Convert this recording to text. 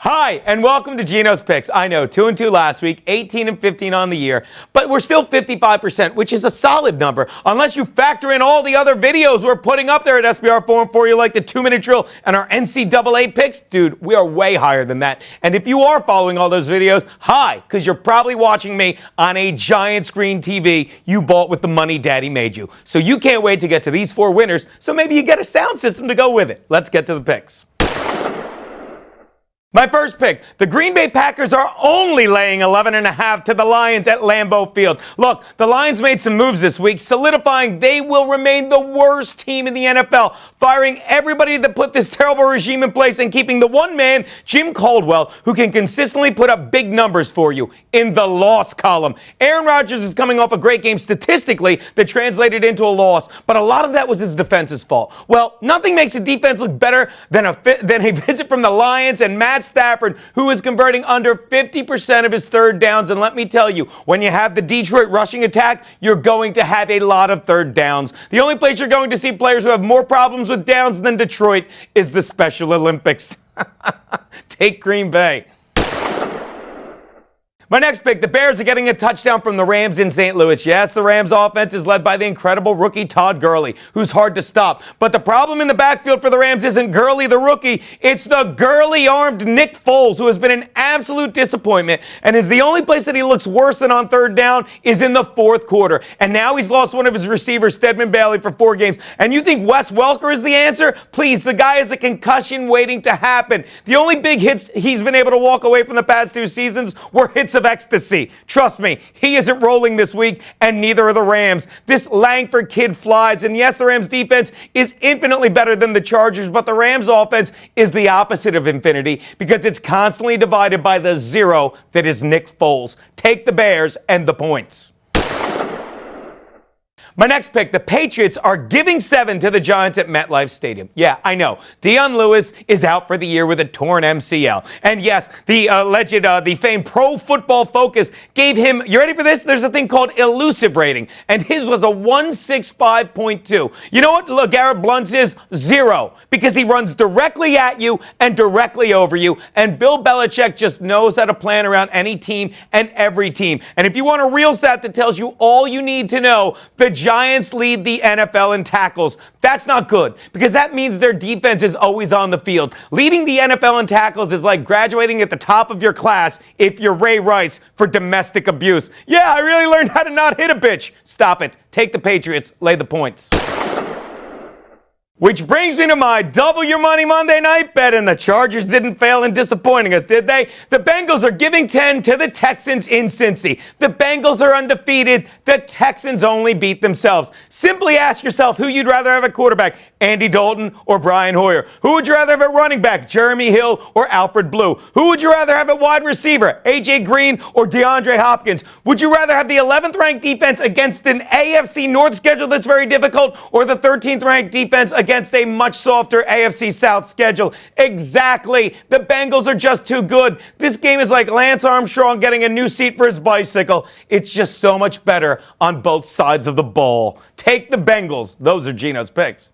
Hi, and welcome to Geno's Picks. I know, 2-2 last week, 18-15 on the year, but we're still 55%, which is a solid number, unless you factor in all the other videos we're putting up there at SBR Forum for you, like the 2-minute drill and our NCAA picks. Dude, we are way higher than that. And if you are following all those videos, hi, because you're probably watching me on a giant screen TV you bought with the money Daddy made you. So you can't wait to get to these four winners, so maybe you get a sound system to go with it. Let's get to the picks. My first pick, the Green Bay Packers are only laying 11.5 to the Lions at Lambeau Field. Look, the Lions made some moves this week, solidifying they will remain the worst team in the NFL, firing everybody that put this terrible regime in place and keeping the one man, Jim Caldwell, who can consistently put up big numbers for you in the loss column. Aaron Rodgers is coming off a great game statistically that translated into a loss, but a lot of that was his defense's fault. Well, nothing makes a defense look better than a visit from the Lions and Matt Stafford, who is converting under 50% of his third downs. And let me tell you, when you have the Detroit rushing attack, you're going to have a lot of third downs. The only place you're going to see players who have more problems with downs than Detroit is the Special Olympics. Take Green Bay. My next pick, the Bears are getting a touchdown from the Rams in St. Louis. Yes, the Rams offense is led by the incredible rookie Todd Gurley, who's hard to stop. But the problem in the backfield for the Rams isn't Gurley the rookie. It's the Gurley-armed Nick Foles, who has been an absolute disappointment and is the only place that he looks worse than on third down is in the fourth quarter. And now he's lost one of his receivers, Stedman Bailey, for 4 games. And you think Wes Welker is the answer? Please, the guy has a concussion waiting to happen. The only big hits he's been able to walk away from the past 2 seasons were hits of ecstasy. Trust me, he isn't rolling this week, and neither are the Rams. This Langford kid flies, and yes, the Rams defense is infinitely better than the Chargers, but the Rams offense is the opposite of infinity because it's constantly divided by the zero that is Nick Foles. Take the Bears and the points. My next pick, the Patriots are giving 7 to the Giants at MetLife Stadium. Yeah, I know. Dion Lewis is out for the year with a torn MCL. And yes, the famed Pro Football Focus gave him, you ready for this? There's a thing called elusive rating, and his was a 165.2. You know what LeGarrette Blount's is? 0, because he runs directly at you and directly over you, and Bill Belichick just knows how to plan around any team and every team. And if you want a real stat that tells you all you need to know, the Giants lead the NFL in tackles. That's not good because that means their defense is always on the field. Leading the NFL in tackles is like graduating at the top of your class if you're Ray Rice for domestic abuse. Yeah, I really learned how to not hit a bitch. Stop it. Take the Patriots. Lay the points. Which brings me to my Double Your Money Monday night bet, and the Chargers didn't fail in disappointing us, did they? The Bengals are giving 10 to the Texans in Cincy. The Bengals are undefeated. The Texans only beat themselves. Simply ask yourself who you'd rather have at quarterback, Andy Dalton or Brian Hoyer. Who would you rather have at running back, Jeremy Hill or Alfred Blue? Who would you rather have at wide receiver, A.J. Green or DeAndre Hopkins? Would you rather have the 11th ranked defense against an AFC North schedule that's very difficult or the 13th ranked defense against a much softer AFC South schedule? Exactly. The Bengals are just too good. This game is like Lance Armstrong getting a new seat for his bicycle. It's just so much better on both sides of the ball. Take the Bengals. Those are Geno's picks.